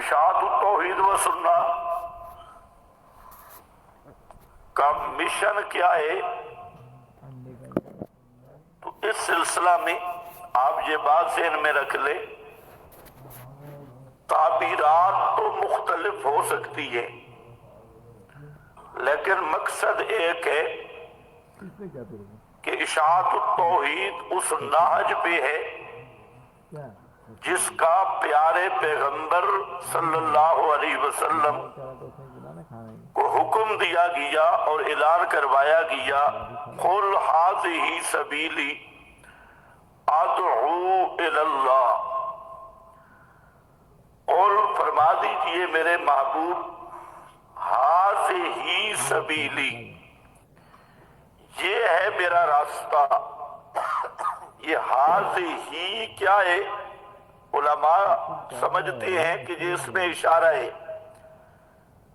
اشاعت التوحید و سنہ کا مشن کیا ہے، تو اس سلسلہ میں آپ یہ بات ذہن میں رکھ لیں، تعبیرات تو مختلف ہو سکتی ہے لیکن مقصد ایک ہے کہ اشاعت التوحید اس نہج پہ ہے جس کا پیارے پیغمبر صلی اللہ علیہ وسلم کو حکم دیا گیا اور اعلان کروایا گیا، قل ھذہ سبیلی ادعو الی اللہ، اور فرما دیجئے میرے محبوب، ھذہ سبیلی، یہ ہے میرا راستہ۔ یہ ھذہ کیا ہے؟ علماء سمجھتے ہیں کہ یہ اس میں اشارہ ہے۔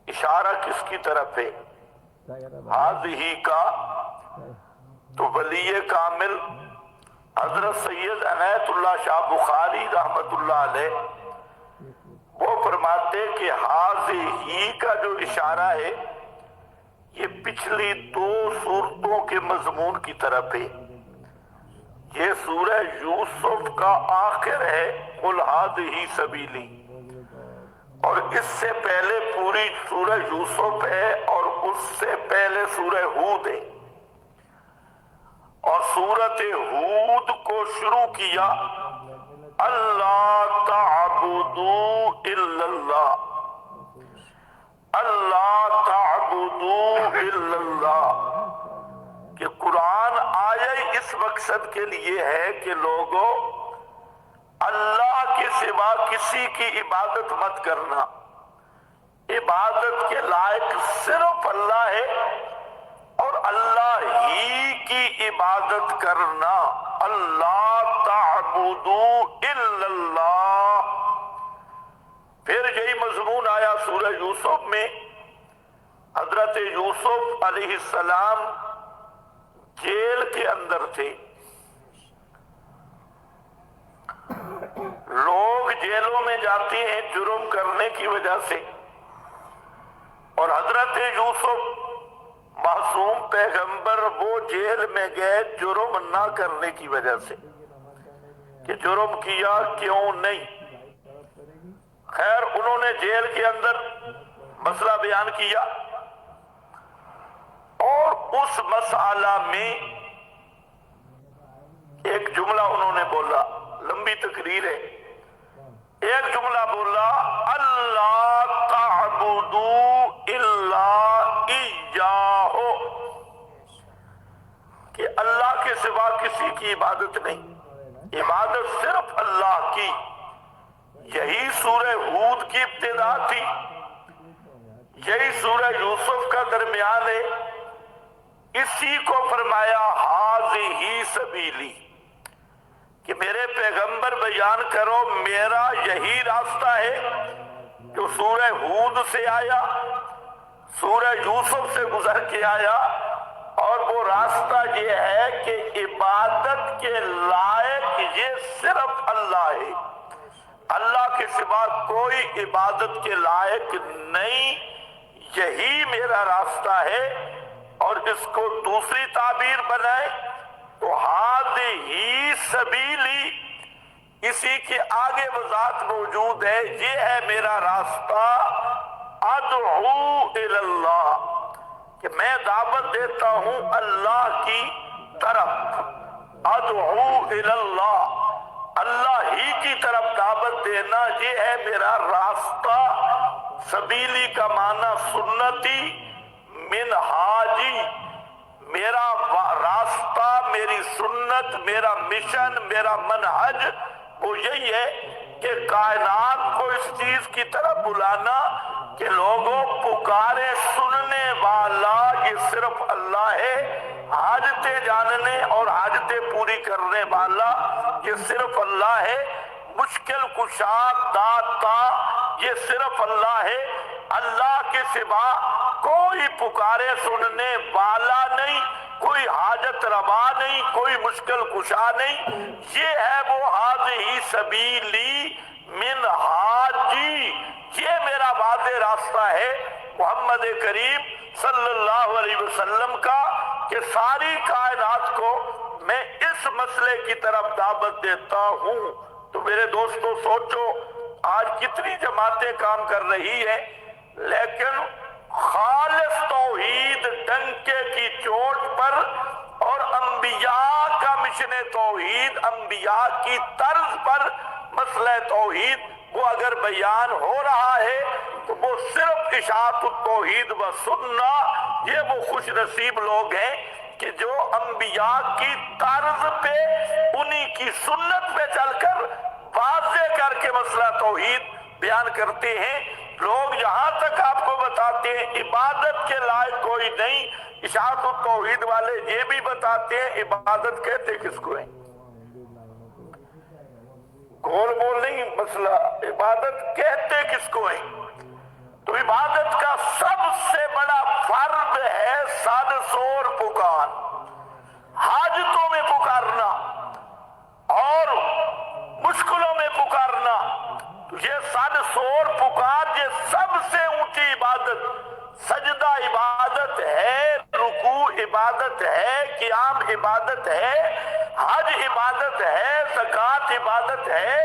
اشارہ کس کی طرف ہے؟ ھذہ کا تو ولی کامل حضرت سید عنایت اللہ شاہ بخاری رحمت اللہ علیہ وہ فرماتے کہ ھذہ کا جو اشارہ ہے یہ پچھلی دو سورتوں کے مضمون کی طرف ہے۔ یہ سورہ یوسف کا آخر ہے، قل ھذہ سبیلی، اور اس سے پہلے پوری سورہ یوسف ہے اور اس سے پہلے سورہ ہود ہے، اور سورۃ ہود کو شروع کیا اللہ تعبدوا الا اللہ، اللہ تعبدوا الا اللہ، کہ قرآن آیا ہی اس مقصد کے لیے ہے کہ لوگوں اللہ کے سوا کسی کی عبادت مت کرنا، عبادت کے لائق صرف اللہ ہے اور اللہ ہی کی عبادت کرنا، اللہ تعبدوا الا اللہ۔ پھر یہی مضمون آیا سورہ یوسف میں، حضرت یوسف علیہ السلام جیل کے اندر تھے، لوگ جیلوں میں جاتے ہیں جرم کرنے کی وجہ سے، اور حضرت یوسف معصوم پیغمبر وہ جیل میں گئے جرم نہ کرنے کی وجہ سے، کہ جرم کیا کیوں نہیں۔ خیر انہوں نے جیل کے اندر مسئلہ بیان کیا، اور اس مسئلہ میں ایک جملہ انہوں نے بولا، لمبی تقریر ہے، ایک جملہ بولا اللہ تعبدوا الا ایاہ، کہ اللہ کے سوا کسی کی عبادت نہیں، عبادت صرف اللہ کی۔ یہی سورہ ہود کی ابتدا تھی، یہی سورہ یوسف کا درمیان ہے، اسی کو فرمایا ھذہ سبیلی، کہ میرے پیغمبر بیان کرو میرا یہی راستہ ہے جو سورہ ہود سے آیا، سورہ یوسف سے گزر کے آیا، اور وہ راستہ یہ ہے کہ عبادت کے لائق یہ صرف اللہ ہے، اللہ کے سوا کوئی عبادت کے لائق نہیں، یہی میرا راستہ ہے۔ اور اس کو دوسری تعبیر بنائے تو ھذہ سبیلی، اسی کے آگے وضاحت موجود ہے، یہ ہے میرا راستہ، ادعو الی اللہ، کہ میں دعوت دیتا ہوں اللہ کی طرف، ادعو الی اللہ، اللہ ہی کی طرف دعوت دینا، یہ ہے میرا راستہ۔ سبیلی کا معنی سنتی، منہاجی، میرا راستہ، میری سنت، میرا مشن، میرا منہج وہ یہی ہے کہ کائنات کو اس چیز کی طرف بلانا کہ لوگوں پکارے سننے والا یہ صرف اللہ ہے، حاجتیں جاننے اور حاجتیں پوری کرنے والا یہ صرف اللہ ہے، مشکل کشا داتا یہ صرف اللہ ہے، اللہ کے سوا کوئی پکارے سننے والا نہیں، کوئی حاجت روا نہیں، کوئی مشکل کشا نہیں۔ یہ ہے وہ ھذہ سبیلی منہاج جی یہ میرا واضح راستہ ہے محمد کریم صلی اللہ علیہ وسلم کا کہ ساری کائنات کو میں اس مسئلے کی طرف دعوت دیتا ہوں۔ تو میرے دوستو سوچو آج کتنی جماعتیں کام کر رہی ہیں، لیکن خالص توحید ڈنکے کی چوٹ پر اور انبیاء کا مشن توحید، انبیاء کی طرز پر مسئلہ توحید وہ اگر بیان ہو رہا ہے تو وہ صرف اشاعت التوحید و سنہ، یہ وہ خوش نصیب لوگ ہیں کہ جو انبیاء کی طرز پہ انہی کی سنت پہ چل کر واضح کر کے مسئلہ توحید بیان کرتے ہیں۔ لوگ یہاں تک آپ کو بتاتے ہیں عبادت کے لائق کوئی نہیں، اشاعت التوحید والے یہ بھی بتاتے ہیں عبادت کہتے کس کو ہیں؟ گول بول نہیں مسئلہ، عبادت کہتے کس کو ہیں؟ تو عبادت کا سب سے بڑا فرد ہے سد سور پکار، حاجتوں میں پکارنا اور مشکلوں میں پکارنا۔ یہ سد سور پکار یہ سب سے اونچی عبادت، سجدہ عبادت ہے، رکوع عبادت ہے، قیام عبادت ہے، حج عبادت ہے، زکوٰۃ عبادت ہے،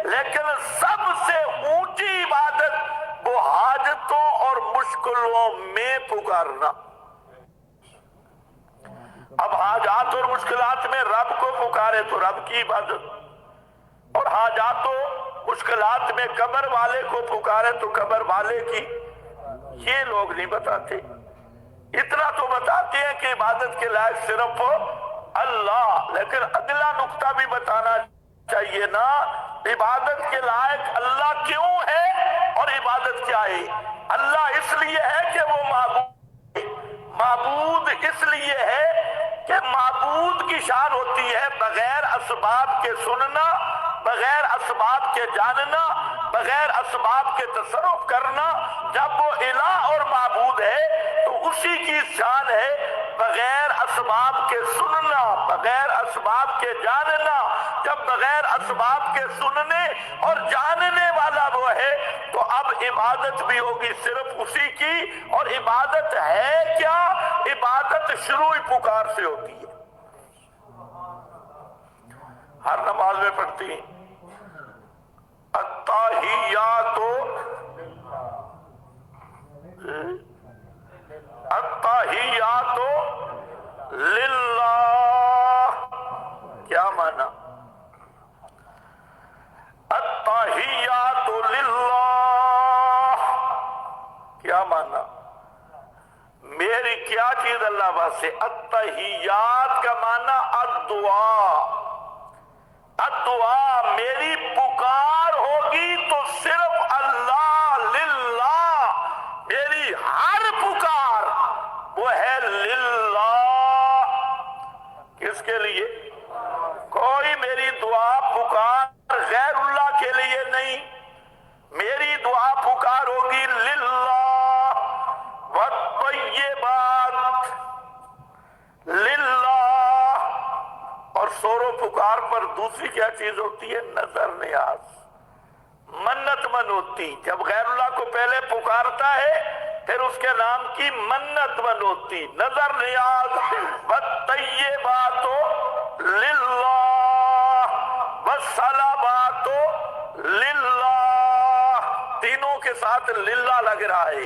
لیکن سب سے اونچی عبادت وہ حاجتوں اور مشکلوں میں پکارنا۔ اب حاجات اور مشکلات میں رب کو پکارے تو رب کی عبادت، اور حاجات و مشکلات میں قبر والے کو پکارے تو قبر والے کی، یہ لوگ نہیں بتاتے۔ اتنا تو بتاتے ہیں کہ عبادت کے لائق صرف اللہ، لیکن اگلا نقطہ بھی بتانا چاہیے نا، عبادت کے لائق اللہ کیوں ہے اور عبادت کیا ہے؟ اللہ اس لیے ہے کہ وہ معبود اس لیے ہے کہ معبود کی شان ہوتی ہے بغیر اسباب کے سننا، بغیر اسباب کے جاننا، بغیر اسباب کے تصرف کرنا۔ جب وہ الہ اور معبود ہے تو اسی کی شان ہے بغیر اسباب کے سننا، بغیر اسباب کے جاننا۔ جب بغیر اسباب کے سننے اور جاننے والا وہ ہے تو اب عبادت بھی ہوگی صرف اسی کی، اور عبادت ہے کیا؟ عبادت شروع پکار سے ہوتی ہے، ہر نماز میں پڑھتی ہیں التحیات التحیات للہ، کیا معنی؟ التحیات للہ کیا معنی؟ میری کیا چیز اللہ واسطے؟ التحیات کا معنی الدعا، الدعا میری پکار ہوگی تو صرف اللہ، للہ، میری ہر پکار وہ ہے للہ۔ کس کے لیے؟ کوئی میری دعا پکار غیر اللہ کے لیے نہیں، میری دعا پکار ہوگی للہ، والطیبات للہ۔ اور سور و پکار پر دوسری کیا چیز ہوتی ہے؟ نظر نیاز، منت منوتی۔ جب غیر اللہ کو پہلے پکارتا ہے پھر اس کے نام کی منت منوتی، نظر نیاز۔ والطیبات للہ والصلوات للہ، تینوں کے ساتھ للہ لگ رہا ہے۔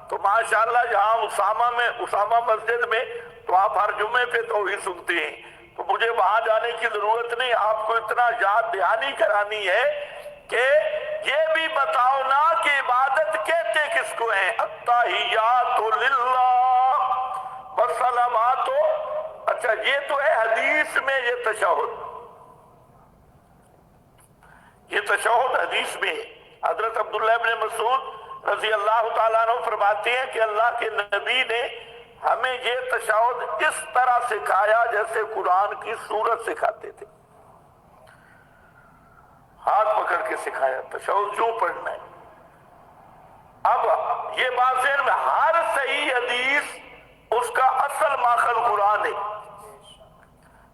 تو ماشاءاللہ جہاں اسامہ مسجد میں تو آپ ہر جمعے پہ توحید سنتے ہیں، تو مجھے وہاں جانے کی ضرورت نہیں، آپ کو اتنا یاد دہانی کرانی ہے کہ یہ بھی بتاؤ نا کہ عبادت کہتے کس کو ہیں؟ التحیات للہ والسلامات۔ اچھا یہ تو ہے حدیث میں، یہ تشہد، یہ تشہد حدیث میں ہے۔ حضرت عبداللہ ابن مسعود رضی اللہ تعالیٰ عنہ فرماتے ہیں کہ اللہ کے نبی نے ہمیں یہ تشہد اس طرح سکھایا جیسے قرآن کی سورت سکھاتے تھے، ہاتھ پکڑ کے سکھایا تشہد جو پڑھنا ہے۔ اب یہ بات ذہن میں، ہر صحیح حدیث اس کا اصل ماخذ قرآن ہے۔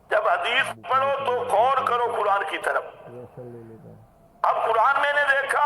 جب حدیث پڑھو تو غور کرو قرآن کی طرف۔ اب قرآن میں نے دیکھا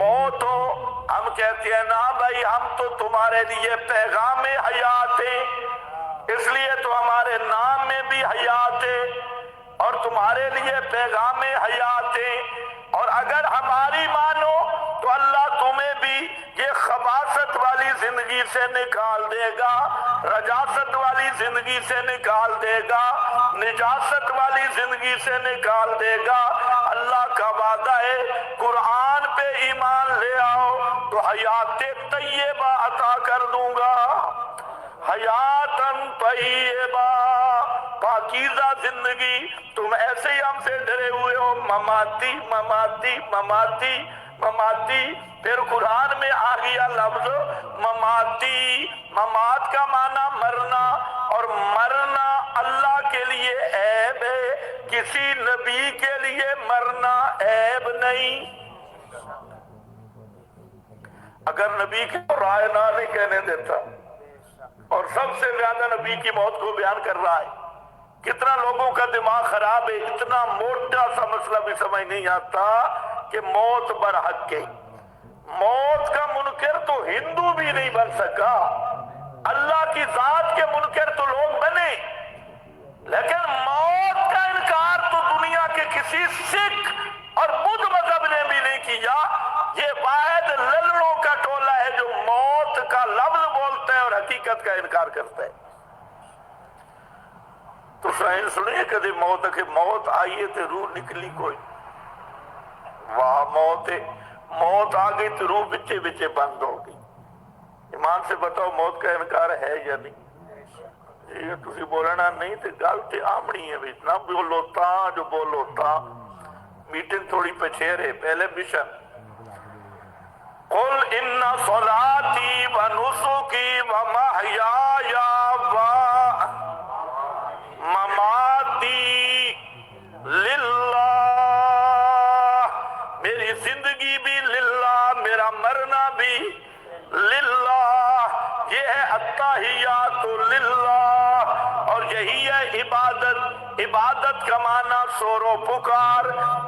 موت ہو، ہم کہتے ہیں نا بھائی ہم تو تمہارے لیے پیغام حیات ہیں، اس لیے تو ہمارے نام میں بھی حیات ہے اور تمہارے لیے پیغام حیات ہے، اور اگر ہماری مانو تو اللہ تمہیں بھی یہ خباثت والی زندگی سے نکال دے گا، رجاست والی زندگی سے نکال دے گا، نجاست والی زندگی سے نکال دے گا۔ اللہ کا وعدہ ہے قرآن پہ ایمان لے آؤ تو حیات طیبہ عطا کر دوں گا، حیاتن طیبہ، پاکیزہ زندگی۔ تم ایسے ہی ہم سے ڈرے ہوئے ہو مماتی مماتی مماتی مماتی، پھر قرآن میں آ گیا لفظ مماتی، ممات کا معنی مرنا، اور مرنا اللہ کے لیے عیب ہے، کسی نبی کے لیے مرنا عیب نہیں۔ اگر نبی کی رائے نہ نہیں کہنے دیتا، اور سب سے زیادہ نبی کی موت کو بیان کر رہا ہے، کتنا لوگوں کا دماغ خراب ہے، اتنا موٹا سا مسئلہ بھی سمجھ نہیں آتا کہ موت برحق ہے۔ موت کا منکر تو ہندو بھی نہیں بن سکا، اللہ کی ذات کے منکر تو لوگ بنے، لیکن موت کا انکار تو دنیا کے کسی سکھ اور بدھ مذہب نے بھی نہیں کیا۔ یہ واحد للڑوں کا ٹولہ ہے جو موت کا لفظ بولتا ہے اور حقیقت کا انکار کرتا ہے۔ تو سائنس نہیں کدی موت کہ موت آئیے تو روح نکلی کوئی، واہ موت ہے، موت آ گئی تو روح بچے بچے بند ہو گئی۔ ایمان سے بتاؤ موت کا انکار ہے یا نہیں؟ یہ تسی بولنا نہیں تو گل تے آمنی ہے، نہ بولو تا جو بولو تا، میٹنگ تھوڑی پچھیرے پہلے مشن۔ قل ان صلاتی و نسکی و محیای و مماتی للہ، میری زندگی بھی للہ، میرا مرنا بھی للہ، یہ ہے التحیات للہ، اور یہی ہے عبادت۔ عبادت کا معنی شور و پکار،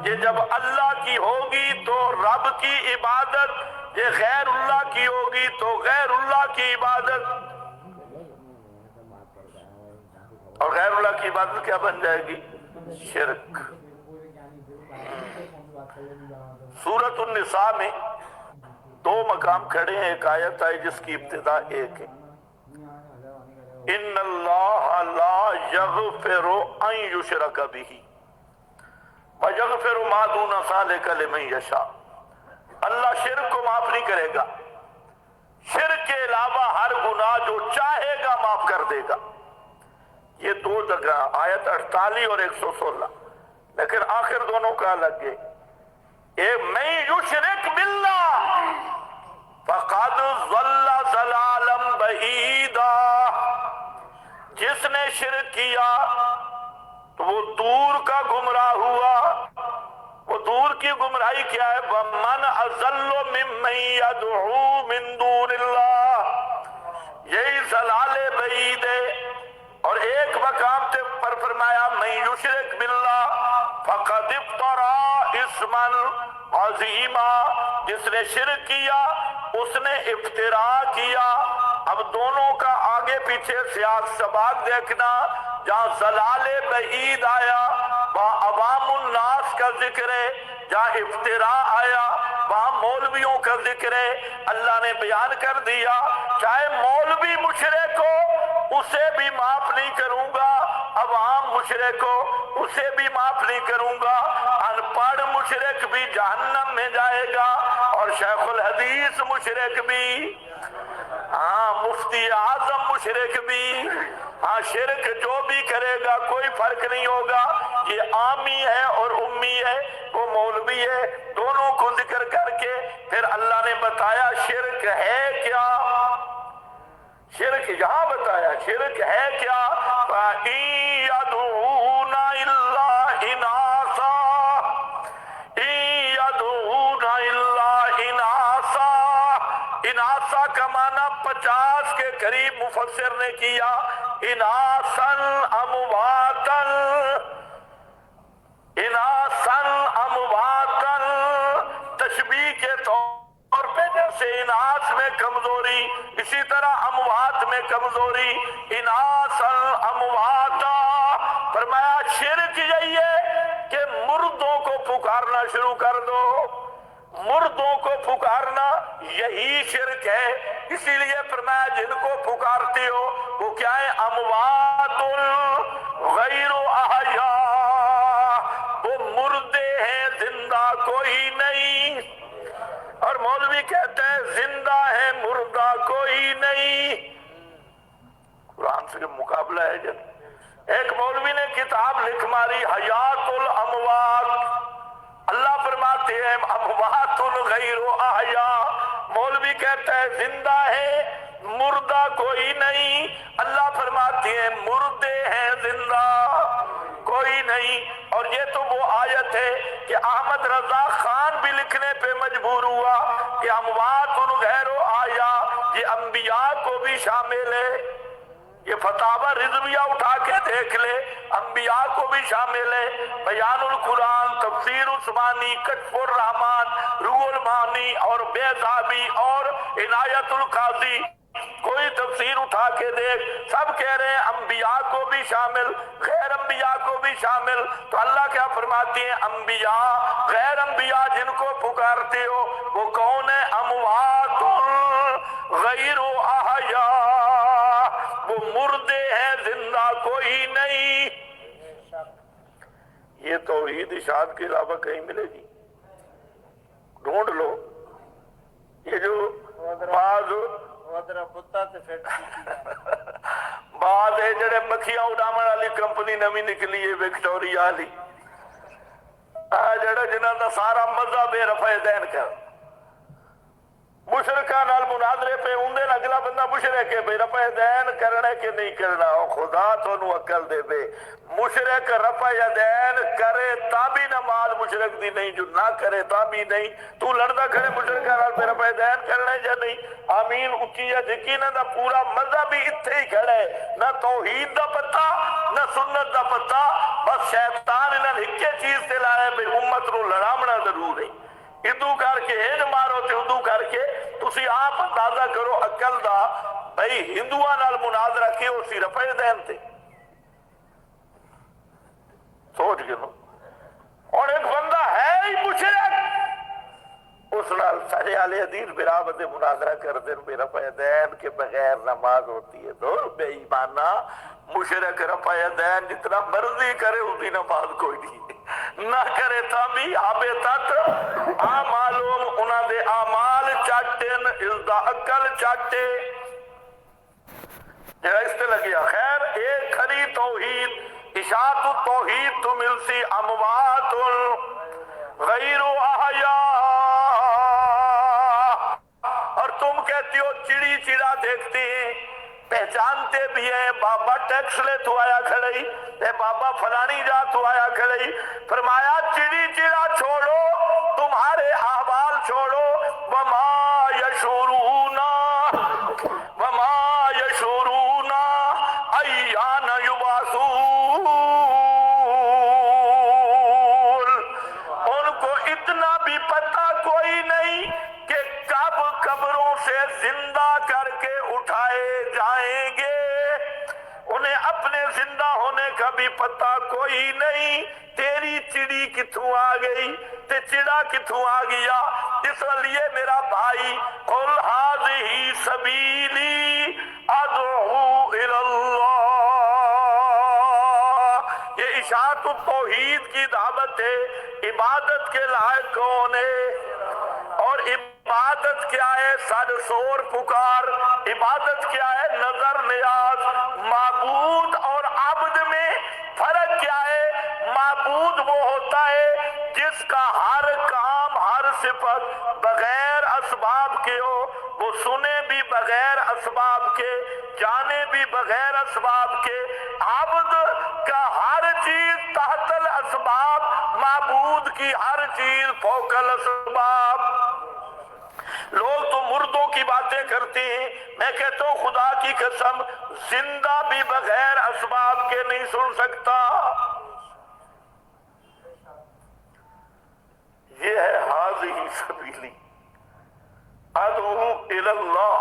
یہ جب اللہ کی ہوگی تو رب کی عبادت، یہ غیر اللہ کی ہوگی تو غیر اللہ کی عبادت، اور غیر اللہ کی عبادت کیا بن جائے گی؟ شرک۔ سورۃ النساء میں دو مقام کھڑے ہیں، ایک آیت آئی جس کی ابتدا ایک ہے، ان اللہ لا یغفر ان یشرک بہ ویغفر ما دون ذلک لمن یشاء، اللہ شرک کو معاف نہیں کرے گا، شرک کے علاوہ ہر گناہ جو چاہے گا معاف کر دے گا۔ یہ دو جگہ آیت 48 اور 116، لیکن آخر دونوں کا الگ ہے۔ اے من یشرک باللہ فقد ضل ضلالا بعیدا، جس نے شرک کیا تو وہ دور کا گمراہ ہوا۔ وہ دور کی گمراہی کیا ہے؟ وَمَنْ أَضَلُّ مِمَّن يَدْعُو مِن دُونِ اللَّهِ، یہی ضلال بعید ہے۔ اور ایک مقام پر فرمایا من یشرک باللہ فقد افترى اسما عظیما، جس نے شرک کیا اس نے افتراء کیا۔ اب دونوں کا آگے پیچھے سیاق سباق دیکھنا، جہاں ضلال بعید آیا وہاں عوام الناس کا ذکر ہے، جہاں افتراء آیا وہاں مولویوں کا ذکر ہے۔ اللہ نے بیان کر دیا چاہے مولوی مشرک ہو اسے بھی معاف نہیں کروں گا، عوام مشرک ہو اسے بھی معاف نہیں کروں گا، ان پڑھ مشرک بھی جہنم میں جائے گا، اور شیخ الحدیث مشرک بھی، ہاں مفتی اعظم مشرک بھی، ہاں شرک جو بھی کرے گا کوئی فرق نہیں ہوگا۔ یہ عامی ہے اور امی ہے، وہ مولوی ہے، دونوں کو ذکر کر کے پھر اللہ نے بتایا شرک ہے کیا۔ شرک یہاں بتایا شرک ہے کیا، فَإِن يَدْعُونَ إِلَّا إِنَاثًا، إِن يَدْعُونَ إِلَّا إِنَاثًا، اناسا کا معنی 50 کے قریب مفسر نے کیا، اناسن امواتن، اناسن امواتن، تشبیہ کے طور کمزوری، اسی طرح اموات میں کمزوری، اناسل امواتا۔ فرمایا شرک یہی ہے کہ مردوں کو پکارنا شروع کر دو، مردوں کو پکارنا یہی شرک ہے۔ اسی لیے فرمایا جن کو پکارتے ہو وہ کیا ہے؟ اموات غیر احیاء، وہ مردے ہیں، زندہ کوئی نہیں۔ اور مولوی کہتے ہیں زندہ ہے مردہ کوئی نہیں۔ قرآن سے مقابلہ ہے جب ایک مولوی نے کتاب لکھ ماری حیات الاموات، اللہ فرماتے ہیں اموات غیر احیاء، مولوی کہتا ہے زندہ ہے مردہ کوئی نہیں، اللہ فرماتے ہیں مردے ہیں زندہ کوئی نہیں۔ اور یہ تو وہ آیت ہے کہ احمد رضا خان بھی لکھنے پہ مجبور ہوا کہ اموات غیر احیاء یہ انبیاء کو بھی شامل ہے۔ یہ فتاوی رضویہ اٹھا کے دیکھ لے، انبیاء کو بھی شامل ہے۔ بیان القرآن، تفسیر عثمانی، کشف الرحمان، روح المعانی اور بیضابی اور عنایت القاضی، کوئی تفسیر اٹھا کے دیکھ، سب کہہ رہے ہیں انبیاء کو بھی شامل، غیر انبیاء کو بھی شامل۔ تو اللہ کیا فرماتے ہیں؟ انبیاء غیر انبیاء جن کو پکارتے ہو وہ کون ہے؟ اموات غیر احیاء، وہ مردے ہیں زندہ کوئی نہیں۔ یہ توحید اشاعت کے علاوہ کہیں ملے گی؟ ڈھونڈ لو۔ یہ جو بعض بعض ہے جڑے مکھیاں اڑاون والی کمپنی نویں نکلی ہے وکٹوریا والی، جڑا جنہاں دا سارا مذہب ہے رفع دین کر، مشرکاں نال مناظرے پہ اندے اگلا بندہ مشرک ہے بے رفع دین کرنا کہ نہیں کرنا، او خدا تانوں عقل دے بے، مشرک رفع دین کرے تا بھی نماز مشرک دی نہیں، جو نہ کرے تا بھی نہیں۔ تو لڑدا کھڑے مشرکاں نال بے رفع دین کرنا ہے یا نہیں؟ آمین اچھی یا جھکی نہ دا پورا مذہب ہی اتھے ہی کھڑا ہے، نہ توحید دا پتہ نہ سنت دا پتہ، بس شیطان انہاں ہکے چیز تے لایا بے امت نو لڑاونا ضرور ہے، ادو کر کے ہن مارو تے ادو کر کے۔ تسی آپ اندازہ کرو عقل دا، بھئی ہندوؤں نال مناظرہ کیوں سی رفع دین تے؟ سوچ کے لو۔ اور ایک بندہ ہے ہی مشرک، اس نال سارے اہل حدیث برابر مناظرہ کر دیں بے رفع دین کے بغیر نماز ہوتی ہے۔ دور بے ایمانہ، مشرک رفع دین جتنا مرضی کرے اس کی نماز کوئی نہیں، نہ کرے تا بھی حابطت اعمالهم، انہاں دے اعمال چاٹن، اس دا عقل چاٹے۔ جگہ اس تے لگیا خیر ایک کھری توحید، اشاعت التوحید تو ملسی اموات غیر احیاء۔ اور تم کہتی ہو چڑی چڑا دیکھتے ہیں، پہچانتے بھی ہیں، بابا ٹیکس لے تو آیا کھڑئی، اے بابا فلانی جا تو آیا کھڑئی۔ فرمایا چڑی چڑا چھوڑو، تمہارے احوال چھوڑو، وما یشعرون وما یشعرون ایان یبعثون، ان کو اتنا بھی پتہ کوئی نہیں کہ کب قبروں سے زندہ کر کے اٹھائے جائیں گے، انہیں اپنے زندہ ہونے کا بھی پتہ کوئی نہیں۔ تیری چڑی کتھوں آ گئی تے چڑا کتھوں آ گیا؟ اس لیے میرا بھائی قل ھذہ سبیلی ادعو الی اللہ، یہ اشاعت التوحید کی دعوت ہے۔ عبادت کے لائق کون ہے؟ اور عبادت کیا ہے؟ سر سور پکار، عبادت کیا ہے؟ نظر نیاز۔ معبود اور عبد میں فرق کیا ہے؟ معبود وہ ہوتا ہے جس کا ہر کام ہر صفت بغیر اسباب کے ہو، وہ سنے بھی بغیر اسباب کے، جانے بھی بغیر اسباب کے۔ عبد کا ہر چیز تحت الاسباب، معبود کی ہر چیز فوق الاسباب۔ لوگ تو مردوں کی باتیں کرتے ہیں، میں کہتا ہوں خدا کی قسم زندہ بھی بغیر اسباب کے نہیں سن سکتا۔ یہ ہے ھذہ سبیلی ادعو الی اللہ،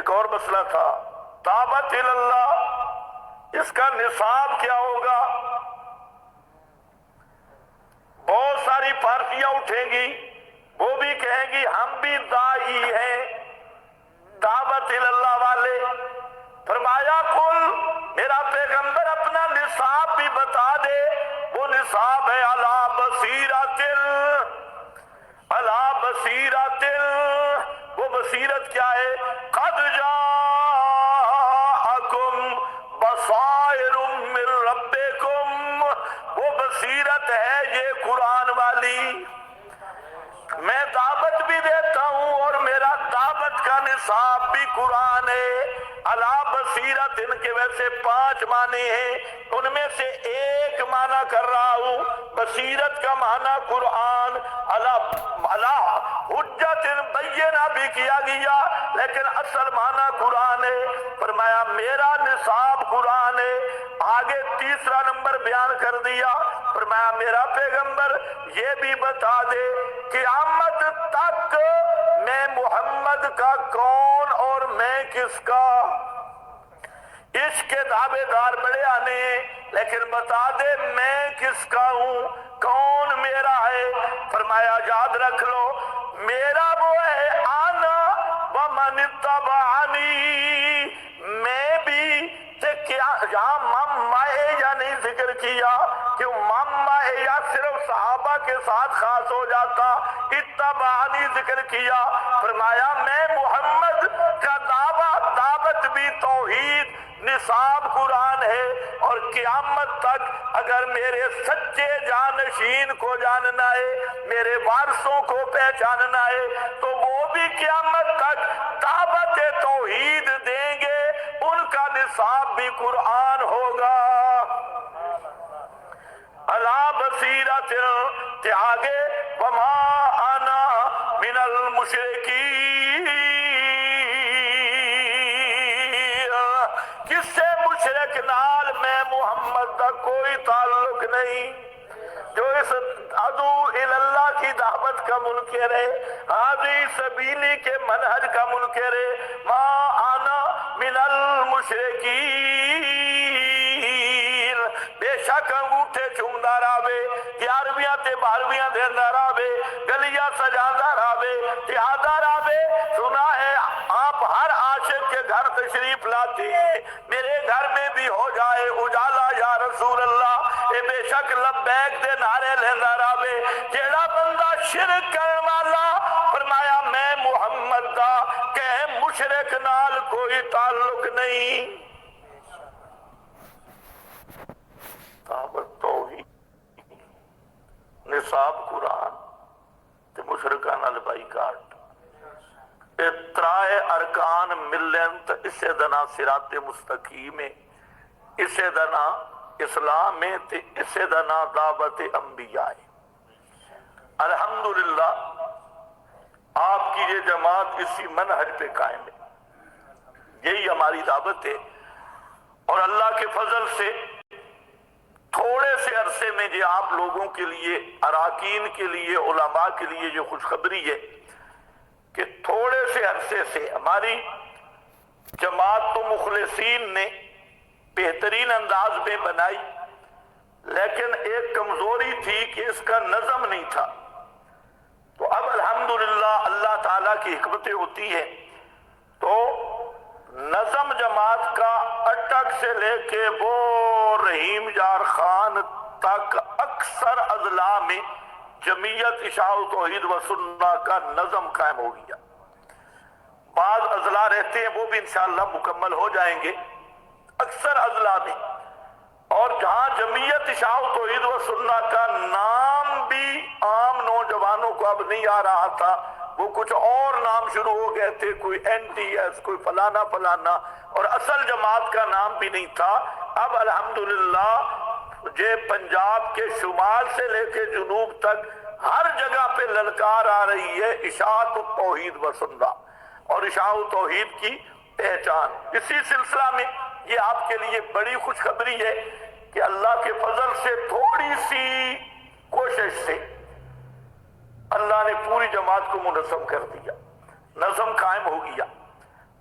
ایک اور مسئلہ تھا دعوت اللہ، اس کا نصاب کیا ہوگا؟ بہت ساری پارٹیاں اٹھیں گی، وہ بھی کہیں گی ہم بھی داعی ہیں، دعوت اللہ والے۔ فرمایا کل میرا پیغمبر اپنا نصاب بھی بتا دے، وہ نصاب ہے علی بصیرۃ، علی بصیرۃ۔ وہ بصیرت کیا ہے؟ قد جاءکم بصائر من ربکم، وہ بصیرت ہے یہ قرآن والی۔ میں دعوت بھی دیتا ہوں اور میرا دعوت کا نصاب بھی قرآن ہے۔ علی بصیرت، ان کے ویسے 5 معنی ہیں، ان میں سے ایک معنی کر رہا ہوں۔ بصیرت کا معنی قرآن، علی حجت بینہ بھی کیا گیا، لیکن اصل معنی قرآن ہے۔ فرمایا میرا نصاب قرآن ہے۔ آگے تیسرا نمبر بیان کر دیا، فرمایا میرا پیغمبر یہ بھی بتا دے قیامت تک میں محمد کا کون اور میں کس کا۔ عشق کے دعوے دار بڑے آنے ہیں، لیکن بتا دے میں کس کا ہوں، کون میرا ہے۔ فرمایا یاد رکھ لو میرا وہ ہے آنا ومن اتبعنی، میں بھی یہاں مما یا نہیں ذکر کیا، کیوں مما یا صرف صحابہ کے ساتھ خاص ہو جاتا، اتبعنی ذکر کیا۔ فرمایا میں محمد کا دعوت بھی توحید، نصاب قرآن ہے، اور قیامت تک اگر میرے سچے جانشین کو جاننا ہے، میرے وارثوں کو پہچاننا ہے، تو وہ بھی قیامت تک دعوت توحید دیں گے، ان کا نصاب بھی قرآن ہوگا۔ علی بصیرت کے آگے وما انا من المشرکین، کس سے مشرک نال میں محمد کا کوئی تعلق نہیں۔ جو اس ادعو اللہ کی دعوت کا منکر ہے، ہادی سبیلی کے منہج کا منکر ہے، ما انا من المشرکین، بے شک انگوٹھے چومدا راوے، 11ویں تے 12ویں دیندا راوے، گلیاں سجاندا راوے، تہادا راوے۔ سنا ہے آپ ہر عاشق کے گھر تشریف لاتے ہیں، میرے گھر میں بھی ہو جائے اجالا یا رسول اللہ، اے بے شک لبیک دے نعرے لیندا راوے۔ جیڑا بندہ شرک کرن والا، فرمایا میں محمد دا کہ مشرک نال کوئی تعلق نہیں۔ دعوت توحید، نصاب قرآن تے مشرکاں نال بائیکاٹ، ترائے ارکان ملن تے اسے دنا صراط مستقیم، اسے دنا اسلام تے اسے دنا دعوت انبیاء۔ الحمدللہ آپ کی یہ جماعت اسی منہج پہ قائم ہے، یہی ہماری دعوت ہے، اور اللہ کے فضل سے تھوڑے سے عرصے میں جو آپ لوگوں کے لیے، اراکین کے لیے، علماء کے لیے جو خوشخبری ہے کہ تھوڑے سے عرصے سے ہماری جماعت تو مخلصین نے بہترین انداز میں بنائی، لیکن ایک کمزوری تھی کہ اس کا نظم نہیں تھا۔ تو اب الحمدللہ اللہ تعالیٰ کی حکمتیں ہوتی ہیں، تو نظم جماعت کا اٹک سے لے کے وہ رحیم یار خان تک اکثر اضلاع میں جمعیت اشاعت توحید و سنہ کا نظم قائم ہو گیا۔ بعض اضلاع رہتے ہیں وہ بھی انشاءاللہ مکمل ہو جائیں گے اکثر اضلاع میں، اور جہاں جمعیت اشاعت توحید و سنہ کا نام بھی عام نوجوانوں کو اب نہیں آ رہا تھا، وہ کچھ اور نام شروع ہو گئے تھے، کوئی NTS، کوئی فلانا فلانا، اور اصل جماعت کا نام بھی نہیں تھا۔ اب الحمدللہ یہ پنجاب کے شمال سے لے کے جنوب تک ہر جگہ پہ للکار آ رہی ہے اشاعت توحید و سنہ اور اشاعت توحید کی پہچان۔ اسی سلسلہ میں یہ آپ کے لیے بڑی خوشخبری ہے کہ اللہ کے فضل سے تھوڑی سی کوشش سے اللہ نے پوری جماعت کو منظم کر دیا، نظم قائم ہو گیا۔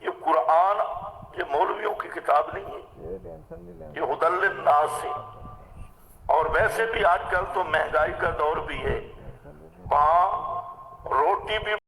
یہ قرآن یہ مولویوں کی کتاب نہیں ہے، یہ ہدی للناس ہے۔ اور ویسے بھی آج کل تو مہنگائی کا دور بھی ہے، وہاں روٹی بھی